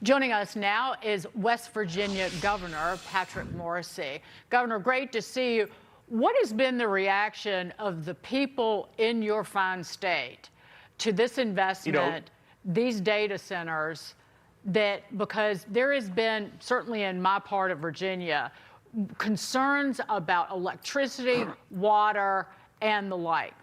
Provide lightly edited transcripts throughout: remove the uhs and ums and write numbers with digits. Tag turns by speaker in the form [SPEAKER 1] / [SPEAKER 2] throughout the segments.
[SPEAKER 1] Joining us now is West Virginia Governor Patrick Morrisey. Governor, great to see you. What has been the reaction of the people in your fine state to this investment, these data centers, because there has been, certainly in my part of Virginia, concerns about electricity, water, and the like?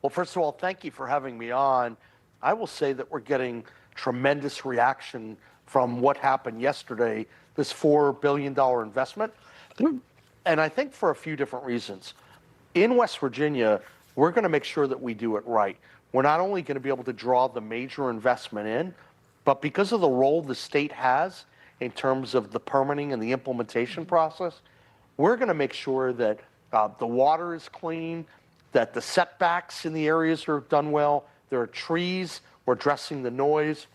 [SPEAKER 2] Well, first of all, thank you for having me on. I will say that we're getting tremendous reaction from what happened yesterday, this $4 billion investment. And I think for a few different reasons. In West Virginia, we're going to make sure that we do it right. We're not only going to be able to draw the major investment in, but because of the role the state has in terms of the permitting and the implementation process, we're going to make sure that the water is clean, that the setbacks in the areas are done well, there are trees, we're addressing the noise,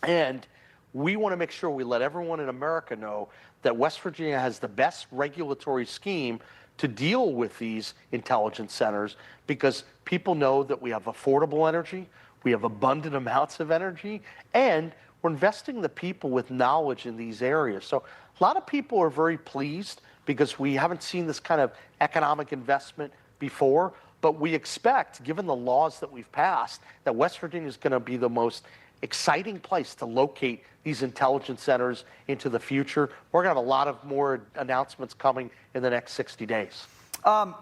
[SPEAKER 2] and we want to make sure we let everyone in America know that West Virginia has the best regulatory scheme to deal with these intelligence centers, because people know that we have affordable energy, we have abundant amounts of energy, and we're investing the people with knowledge in these areas. So a lot of people are very pleased because we haven't seen this kind of economic investment before, but we expect, given the laws that we've passed, that West Virginia is going to be the most exciting place to locate these intelligence centers into the future. We're going to have a lot of more announcements coming in the next 60 days.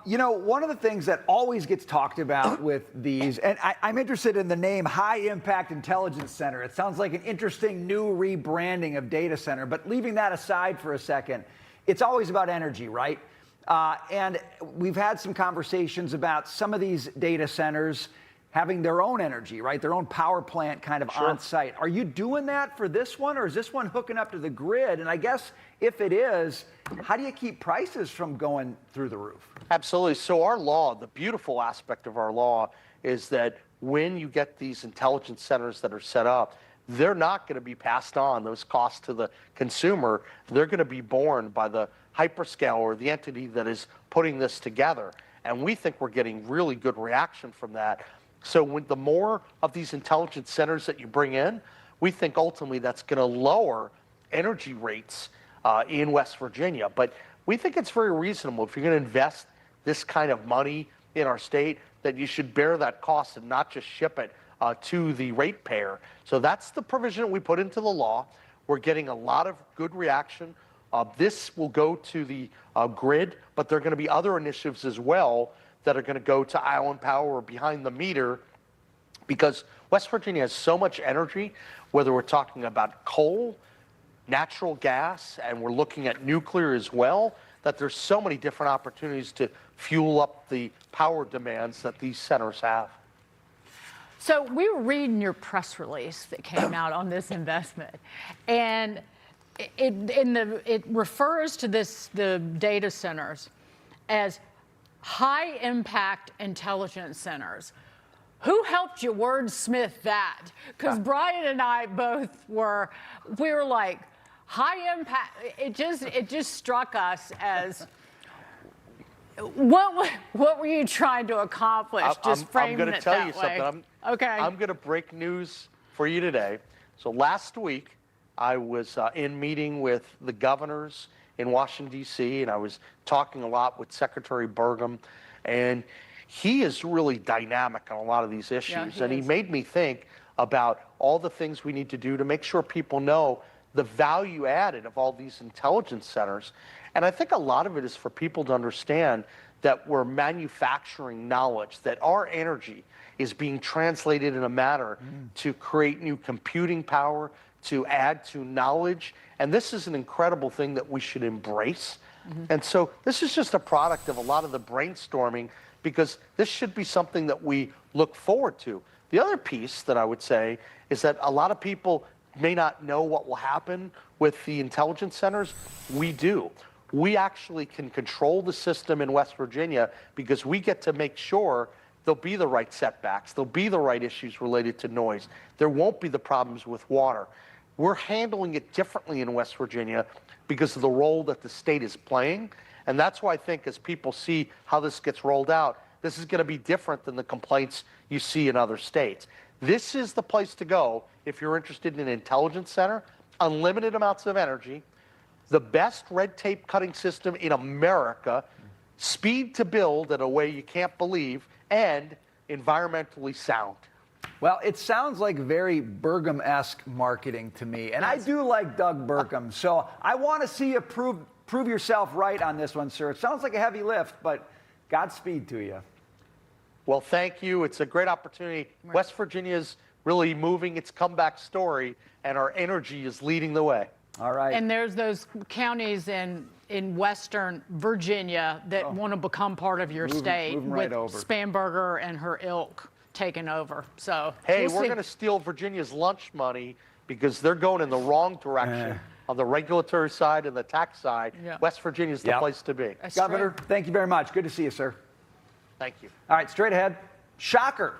[SPEAKER 3] You know, one of the things that always gets talked about with these, and I'm interested in the name High Impact Intelligence Center. It sounds like an interesting new rebranding of data center, but leaving that aside for a second, it's always about energy, right? And we've had some conversations about some of these data centers having their own energy, right? Their own power plant kind of on site. Are you doing that for this one, or is this one hooking up to the grid? And I guess if it is, how do you keep prices from going through the roof?
[SPEAKER 2] Absolutely. So our law, the beautiful aspect of our law is that when you get these intelligence centers that are set up, they're not going to be passed on, those costs to the consumer. They're going to be borne by the hyperscaler or the entity that is putting this together. And we think we're getting really good reaction from that. So with the more of these intelligence centers that you bring in, we think ultimately that's going to lower energy rates in West Virginia. But we think it's very reasonable, if you're going to invest this kind of money in our state, that you should bear that cost and not just ship it to the ratepayer. So that's the provision we put into the law. We're getting a lot of good reaction. This will go to the grid, but there are going to be other initiatives as well that are going to go to island power or behind the meter, because West Virginia has so much energy, whether we're talking about coal, natural gas, and we're looking at nuclear as well, that there's so many different opportunities to fuel up the power demands that these centers have.
[SPEAKER 1] So we were reading your press release that came out on this investment, and it refers to the data centers as high impact intelligence centers. Who helped you wordsmith that? Because Brian and I both we were like, high impact. It just struck us as, what were you trying to accomplish?
[SPEAKER 2] I'm going to tell you something.
[SPEAKER 1] Okay.
[SPEAKER 2] I'm going to break news for you today. So last week, I was in meeting with the governors in Washington, D.C., and I was talking a lot with Secretary Burgum, and he is really dynamic on a lot of these issues.
[SPEAKER 1] Yeah,
[SPEAKER 2] he made me think about all the things we need to do to make sure people know the value added of all these intelligence centers. And I think a lot of it is for people to understand that we're manufacturing knowledge, that our energy is being translated in a manner to create new computing power, to add to knowledge. And this is an incredible thing that we should embrace. And so this is just a product of a lot of the brainstorming, because this should be something that we look forward to. The other piece that I would say is that a lot of people may not know what will happen with the intelligence centers. We do. We actually can control the system in West Virginia, because we get to make sure there'll be the right setbacks, there'll be the right issues related to noise, there won't be the problems with water. We're handling it differently in West Virginia because of the role that the state is playing. And that's why I think as people see how this gets rolled out, this is going to be different than the complaints you see in other states. This is the place to go if you're interested in an intelligence center, unlimited amounts of energy, the best red tape cutting system in America, speed to build in a way you can't believe, and environmentally sound.
[SPEAKER 3] Well, it sounds like very Burgum-esque marketing to me, and I do like Doug Burgum, so I want to see you prove yourself right on this one, sir. It sounds like a heavy lift, but Godspeed to you.
[SPEAKER 2] Well, thank you. It's a great opportunity.
[SPEAKER 1] Right.
[SPEAKER 2] West Virginia's really moving its comeback story, and our energy is leading the way.
[SPEAKER 3] All right.
[SPEAKER 1] And there's those counties in Western Virginia that want to become part of your state
[SPEAKER 3] moving
[SPEAKER 1] with
[SPEAKER 3] right over.
[SPEAKER 1] Spanberger and her ilk taking over. So
[SPEAKER 2] Hey,
[SPEAKER 1] we'll
[SPEAKER 2] we're
[SPEAKER 1] see.
[SPEAKER 2] going to steal Virginia's lunch money because they're going in the wrong direction on the regulatory side and the tax side.
[SPEAKER 1] Yeah.
[SPEAKER 2] West Virginia's the
[SPEAKER 3] Yep.
[SPEAKER 2] place to be.
[SPEAKER 1] That's
[SPEAKER 3] Governor,
[SPEAKER 1] right.
[SPEAKER 3] thank you very much. Good to see you, sir.
[SPEAKER 2] Thank you.
[SPEAKER 3] All right, straight ahead. Shocker.